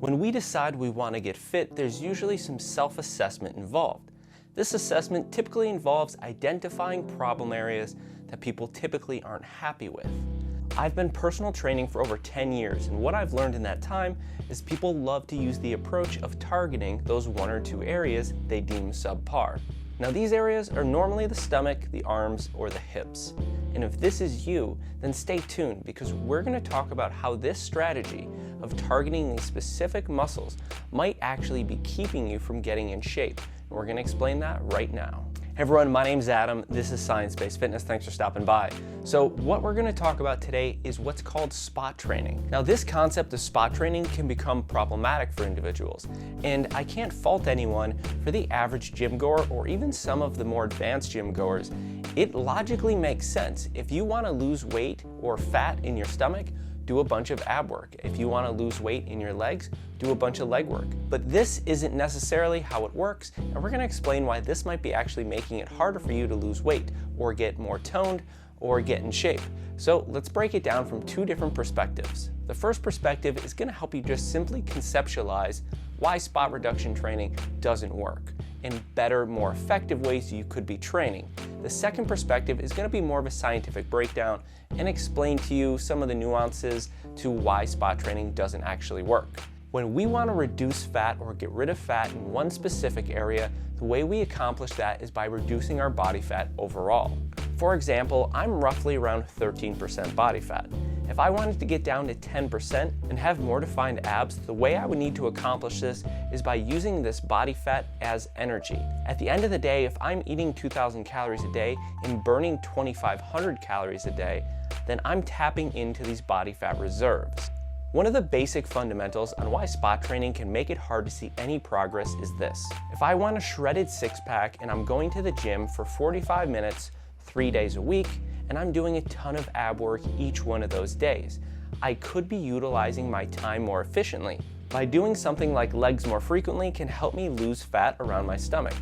When we decide we want to get fit, there's usually some self-assessment involved. This assessment typically involves identifying problem areas that people typically aren't happy with. I've been personal training for over 10 years, and what I've learned in that time is people love to use the approach of targeting those one or two areas they deem subpar. Now, these areas are normally the stomach, the arms, or the hips. And if this is you, then stay tuned, because we're going to talk about how this strategy of targeting these specific muscles might actually be keeping you from getting in shape. And we're going to explain that right now. Hey everyone, my name's Adam. This is Science Based Fitness. Thanks for stopping by. So what we're going to talk about today is what's called spot training. Now, this concept of spot training can become problematic for individuals, and I can't fault anyone for the average gym goer or even some of the more advanced gym goers. It logically makes sense. If you want to lose weight or fat in your stomach, do a bunch of ab work. If you want to lose weight in your legs, do a bunch of leg work. But this isn't necessarily how it works, and we're going to explain why this might be actually making it harder for you to lose weight or get more toned or get in shape. So let's break it down from two different perspectives. The first perspective is going to help you just simply conceptualize why spot reduction training doesn't work and better, more effective ways you could be training. The second perspective is going to be more of a scientific breakdown and explain to you some of the nuances to why spot training doesn't actually work. When we want to reduce fat or get rid of fat in one specific area, the way we accomplish that is by reducing our body fat overall. For example, I'm roughly around 13% body fat. If I wanted to get down to 10% and have more defined abs, the way I would need to accomplish this is by using this body fat as energy. At the end of the day, if I'm eating 2,000 calories a day and burning 2,500 calories a day, then I'm tapping into these body fat reserves. One of the basic fundamentals on why spot training can make it hard to see any progress is this. If I want a shredded six-pack and I'm going to the gym for 45 minutes, 3 days a week, and I'm doing a ton of ab work each one of those days, I could be utilizing my time more efficiently. By doing something like legs more frequently can help me lose fat around my stomach.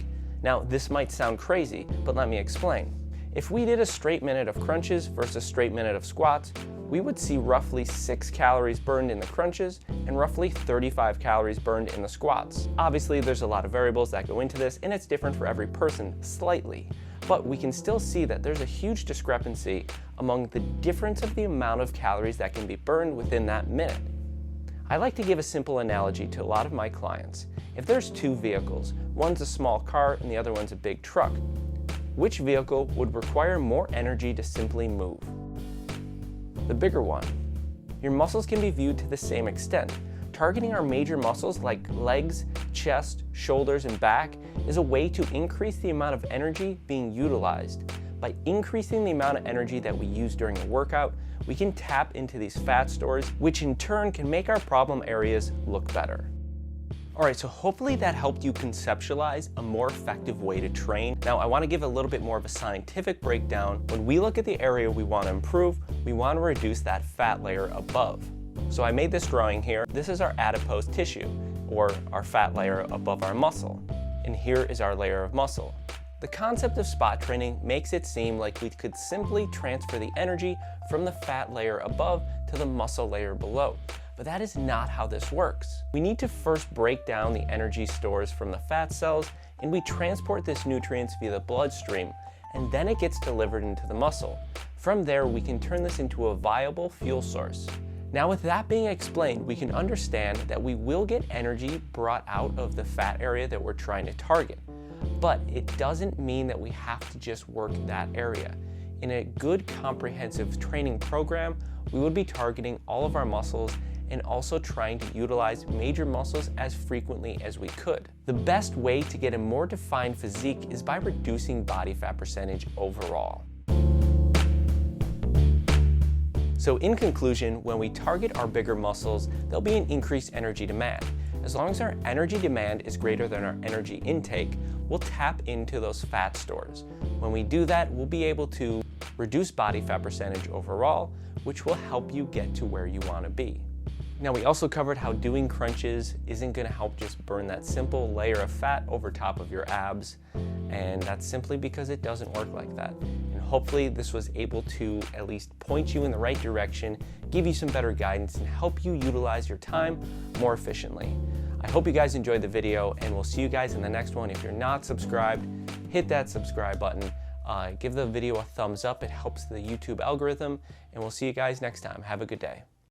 Now, this might sound crazy, but let me explain. If we did a straight minute of crunches versus a straight minute of squats, we would see roughly 6 calories burned in the crunches and roughly 35 calories burned in the squats. Obviously, there's a lot of variables that go into this, and it's different for every person slightly. But we can still see that there's a huge discrepancy among the difference of the amount of calories that can be burned within that minute. I like to give a simple analogy to a lot of my clients. If there's two vehicles, one's a small car and the other one's a big truck, which vehicle would require more energy to simply move? The bigger one. Your muscles can be viewed to the same extent. Targeting our major muscles like legs, chest, shoulders, and back is a way to increase the amount of energy being utilized. By increasing the amount of energy that we use during a workout, we can tap into these fat stores, which in turn can make our problem areas look better. Alright, so hopefully that helped you conceptualize a more effective way to train. Now, I want to give a little bit more of a scientific breakdown. When we look at the area we want to improve, we want to reduce that fat layer above. So I made this drawing here. This is our adipose tissue, or our fat layer above our muscle. And here is our layer of muscle. The concept of spot training makes it seem like we could simply transfer the energy from the fat layer above to the muscle layer below. But that is not how this works. We need to first break down the energy stores from the fat cells, and we transport this nutrients via the bloodstream, and then it gets delivered into the muscle. From there, we can turn this into a viable fuel source. Now, with that being explained, we can understand that we will get energy brought out of the fat area that we're trying to target. But it doesn't mean that we have to just work that area. In a good comprehensive training program, we would be targeting all of our muscles and also trying to utilize major muscles as frequently as we could. The best way to get a more defined physique is by reducing body fat percentage overall. So in conclusion, when we target our bigger muscles, there'll be an increased energy demand. As long as our energy demand is greater than our energy intake, we'll tap into those fat stores. When we do that, we'll be able to reduce body fat percentage overall, which will help you get to where you want to be. Now, we also covered how doing crunches isn't going to help just burn that simple layer of fat over top of your abs, and that's simply because it doesn't work like that. And hopefully this was able to at least point you in the right direction, give you some better guidance, and help you utilize your time more efficiently. I hope you guys enjoyed the video, and we'll see you guys in the next one. If you're not subscribed, hit that subscribe button. Give the video a thumbs up. It helps the YouTube algorithm, and we'll see you guys next time. Have a good day.